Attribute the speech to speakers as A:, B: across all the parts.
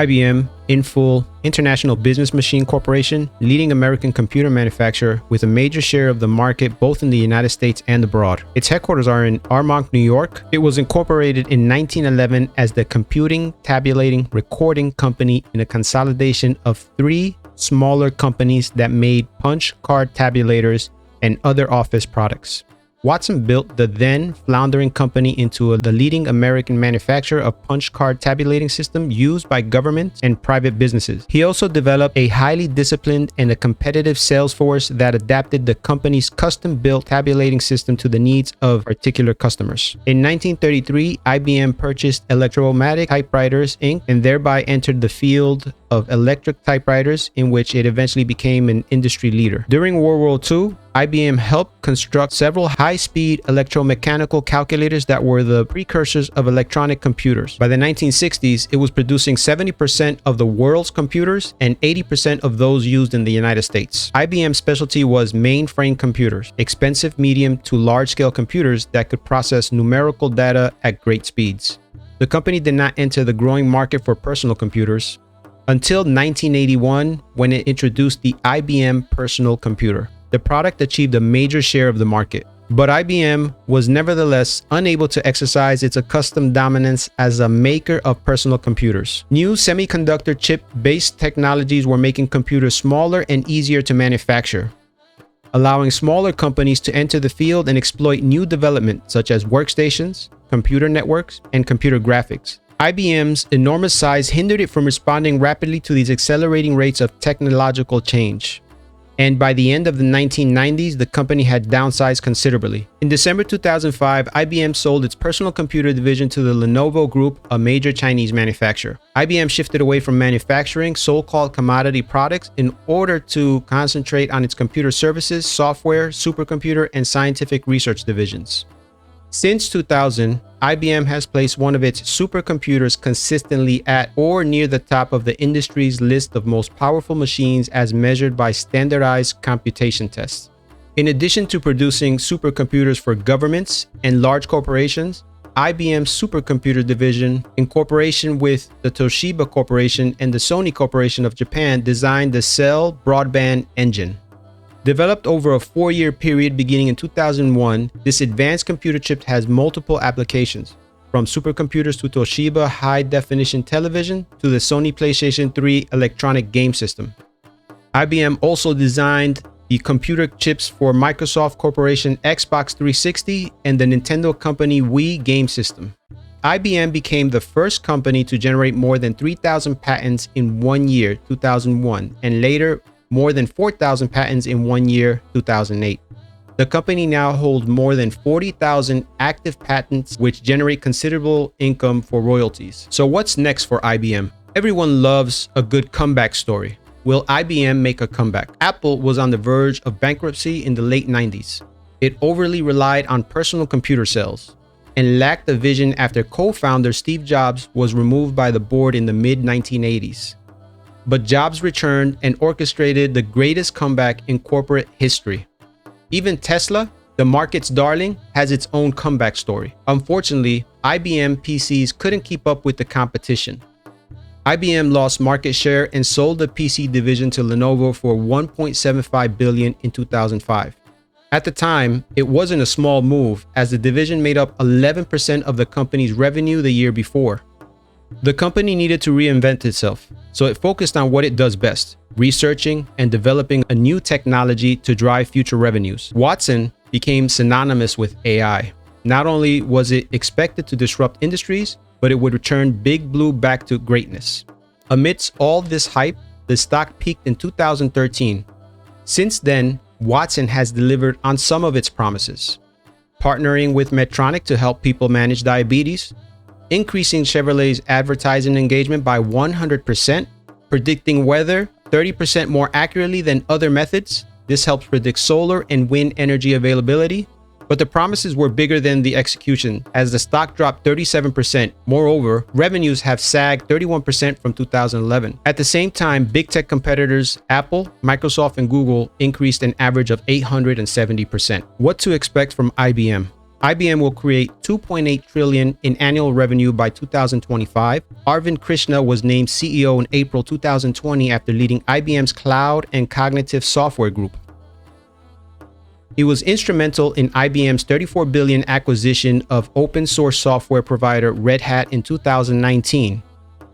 A: IBM, in full, International Business Machine Corporation, leading American computer manufacturer with a major share of the market both in the United States and abroad. Its headquarters are in Armonk, New York. It was incorporated in 1911 as the Computing, Tabulating, Recording Company in a consolidation of 3 smaller companies that made punch card tabulators and other office products. Watson built the then floundering company into the leading American manufacturer of punch card tabulating system used by governments and private businesses. He also developed a highly disciplined and a competitive sales force that adapted the company's custom-built tabulating system to the needs of particular customers. In 1933, IBM purchased Electromatic Typewriters Inc. and thereby entered the field of electric typewriters, in which it eventually became an industry leader. During World War II, IBM helped construct several high-speed electromechanical calculators that were the precursors of electronic computers. By the 1960s, it was producing 70% of the world's computers and 80% of those used in the United States. IBM's specialty was mainframe computers, expensive medium to large-scale computers that could process numerical data at great speeds. The company did not enter the growing market for personal computers until 1981, when it introduced the IBM Personal Computer. The product achieved a major share of the market, but IBM was nevertheless unable to exercise its accustomed dominance as a maker of personal computers. New semiconductor chip-based technologies were making computers smaller and easier to manufacture, allowing smaller companies to enter the field and exploit new development such as workstations, computer networks, and computer graphics. IBM's enormous size hindered it from responding rapidly to these accelerating rates of technological change. And by the end of the 1990s, the company had downsized considerably. In December 2005, IBM sold its personal computer division to the Lenovo Group, a major Chinese manufacturer. IBM shifted away from manufacturing so-called commodity products in order to concentrate on its computer services, software, supercomputer, and scientific research divisions. Since 2000, IBM has placed one of its supercomputers consistently at or near the top of the industry's list of most powerful machines as measured by standardized computation tests. In addition to producing supercomputers for governments and large corporations, IBM's supercomputer division, in cooperation with the Toshiba Corporation and the Sony Corporation of Japan, designed the Cell Broadband Engine. Developed over a 4-year period beginning in 2001, this advanced computer chip has multiple applications, from supercomputers to Toshiba high-definition television to the Sony PlayStation 3 electronic game system. IBM also designed the computer chips for Microsoft Corporation Xbox 360 and the Nintendo company Wii game system. IBM became the first company to generate more than 3,000 patents in 1 year, 2001, and later more than 4,000 patents in 1 year, 2008. The company now holds more than 40,000 active patents, which generate considerable income for royalties. So what's next for IBM? Everyone loves a good comeback story. Will IBM make a comeback? Apple was on the verge of bankruptcy in the late 90s. It overly relied on personal computer sales and lacked a vision after co-founder Steve Jobs was removed by the board in the mid-1980s. But Jobs returned and orchestrated the greatest comeback in corporate history. Even Tesla, the market's darling, has its own comeback story. Unfortunately, IBM PCs couldn't keep up with the competition. IBM lost market share and sold the PC division to Lenovo for $1.75 billion in 2005. At the time, it wasn't a small move, as the division made up 11% of the company's revenue the year before. The company needed to reinvent itself, so it focused on what it does best, researching and developing a new technology to drive future revenues. Watson became synonymous with AI. Not only was it expected to disrupt industries, but it would return Big Blue back to greatness. Amidst all this hype, the stock peaked in 2013. Since then, Watson has delivered on some of its promises, partnering with Medtronic to help people manage diabetes, increasing Chevrolet's advertising engagement by 100%, predicting weather 30% more accurately than other methods. This helps predict solar and wind energy availability. But the promises were bigger than the execution, as the stock dropped 37%. Moreover, revenues have sagged 31% from 2011. At the same time, big tech competitors Apple, Microsoft, and Google increased an average of 870%. What to expect from IBM? IBM will create $2.8 trillion in annual revenue by 2025. Arvind Krishna was named CEO in April 2020 after leading IBM's cloud and cognitive software group. He was instrumental in IBM's $34 billion acquisition of open source software provider Red Hat in 2019.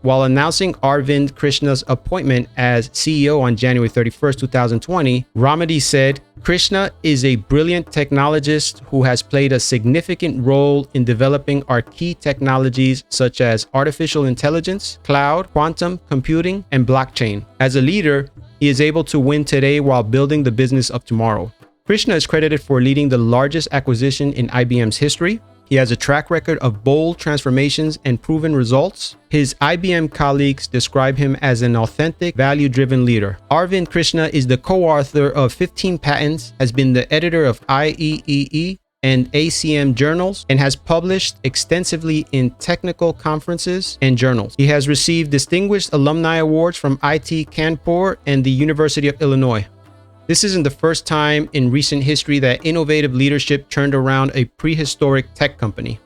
A: While announcing Arvind Krishna's appointment as CEO on January 31, 2020, Ramadi said, "Krishna is a brilliant technologist who has played a significant role in developing our key technologies such as artificial intelligence, cloud, quantum computing, and blockchain. As a leader, he is able to win today while building the business of tomorrow." Krishna is credited for leading the largest acquisition in IBM's history. He has a track record of bold transformations and proven results. His IBM colleagues describe him as an authentic, value-driven leader. Arvind Krishna is the co-author of 15 patents, has been the editor of IEEE and ACM journals, and has published extensively in technical conferences and journals. He has received distinguished alumni awards from IT Kanpur and the University of Illinois. This isn't the first time in recent history that innovative leadership turned around a prehistoric tech company.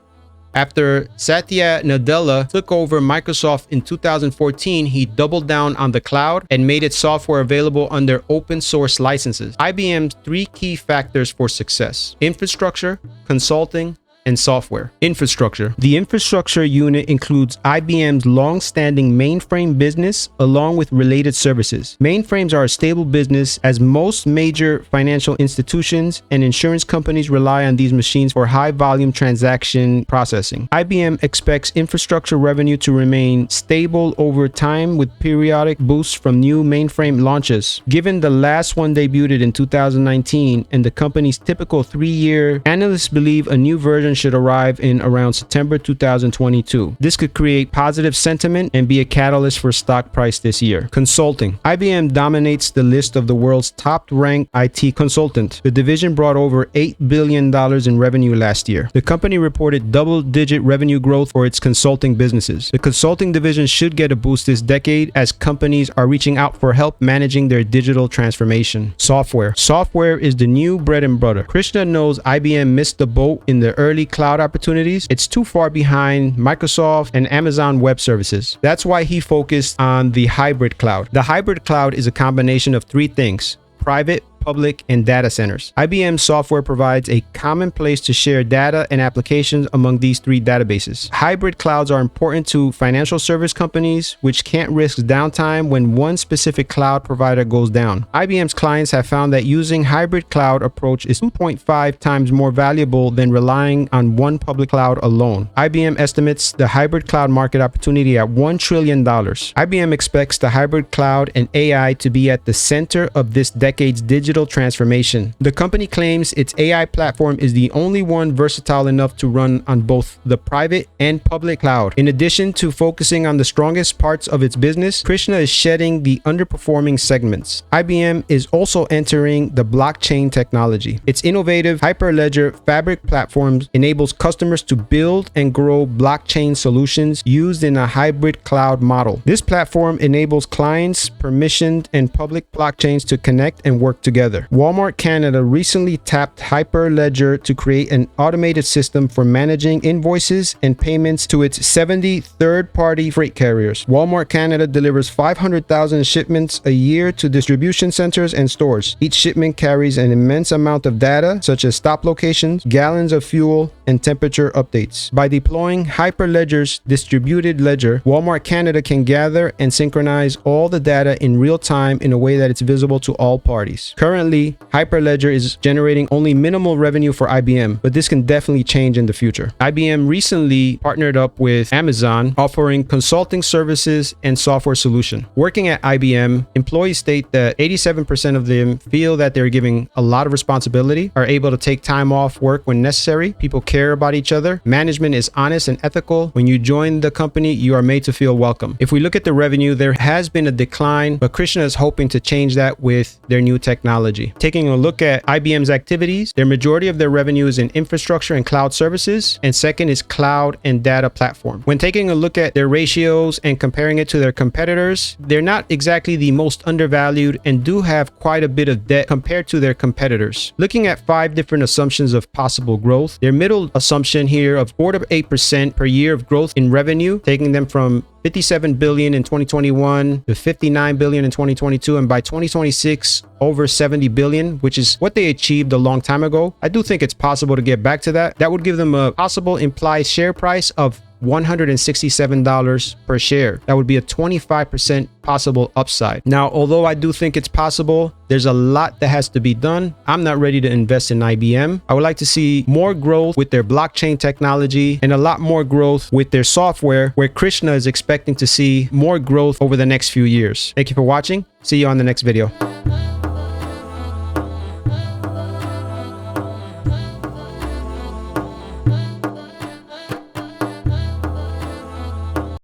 A: After Satya Nadella took over Microsoft in 2014, he doubled down on the cloud and made its software available under open source licenses. IBM's three key factors for success: infrastructure, consulting, and software. Infrastructure. The infrastructure unit includes IBM's long-standing mainframe business along with related services. Mainframes are a stable business as most major financial institutions and insurance companies rely on these machines for high-volume transaction processing. IBM expects infrastructure revenue to remain stable over time with periodic boosts from new mainframe launches. Given the last one debuted in 2019 and the company's typical 3-year, analysts believe a new version should arrive in around September 2022. This could create positive sentiment and be a catalyst for stock price this year. Consulting. IBM dominates the list of the world's top-ranked IT consultant. The division brought over $8 billion in revenue last year. The company reported double-digit revenue growth for its consulting businesses. The consulting division should get a boost this decade as companies are reaching out for help managing their digital transformation. Software. Software is the new bread and butter. Krishna knows IBM missed the boat in the early cloud opportunities. It's too far behind Microsoft and Amazon Web Services. That's why he focused on the hybrid cloud. The hybrid cloud is a combination of three things: private, public, and data centers. IBM software provides a common place to share data and applications among these three databases. Hybrid clouds are important to financial service companies, which can't risk downtime when one specific cloud provider goes down. IBM's clients have found that using hybrid cloud approach is 2.5 times more valuable than relying on one public cloud alone. IBM estimates the hybrid cloud market opportunity at $1 trillion. IBM expects the hybrid cloud and AI to be at the center of this decade's digital transformation. The company claims its AI platform is the only one versatile enough to run on both the private and public cloud. In addition to focusing on the strongest parts of its business, Krishna is shedding the underperforming segments. IBM is also entering the blockchain technology. Its innovative Hyperledger Fabric platform enables customers to build and grow blockchain solutions used in a hybrid cloud model. This platform enables clients, permissioned and public blockchains to connect and work together. Walmart Canada recently tapped Hyperledger to create an automated system for managing invoices and payments to its 70 third-party freight carriers. Walmart Canada delivers 500,000 shipments a year to distribution centers and stores. Each shipment carries an immense amount of data, such as stop locations, gallons of fuel, and temperature updates. By deploying Hyperledger's distributed ledger, Walmart Canada can gather and synchronize all the data in real time in a way that it's visible to all parties. Currently, Hyperledger is generating only minimal revenue for IBM, but this can definitely change in the future. IBM recently partnered up with Amazon, offering consulting services and software solution. Working at IBM, employees state that 87% of them feel that they're giving a lot of responsibility, are able to take time off work when necessary. People care about each other. Management is honest and ethical. When you join the company, you are made to feel welcome. If we look at the revenue, there has been a decline, but Krishna is hoping to change that with their new technology. technology. Taking a look at IBM's activities, their majority of their revenue is in infrastructure and cloud services, and second is cloud and data platform. When taking a look at their ratios and comparing it to their competitors, they're not exactly the most undervalued and do have quite a bit of debt compared to their competitors. Looking at 5 different assumptions of possible growth, their middle assumption here of 4 to 8% per year of growth in revenue, taking them from 57 billion in 2021 to 59 billion in 2022, and by 2026 over 70 billion, which is what they achieved a long time ago. I do think it's possible to get back to that. That would give them a possible implied share price of $167 per share. That would be a 25% possible upside. Now, although I do think it's possible, there's a lot that has to be done. I'm not ready to invest in IBM. I would like to see more growth with their blockchain technology and a lot more growth with their software, where Krishna is expecting to see more growth over the next few years. Thank you for watching. See you on the next video.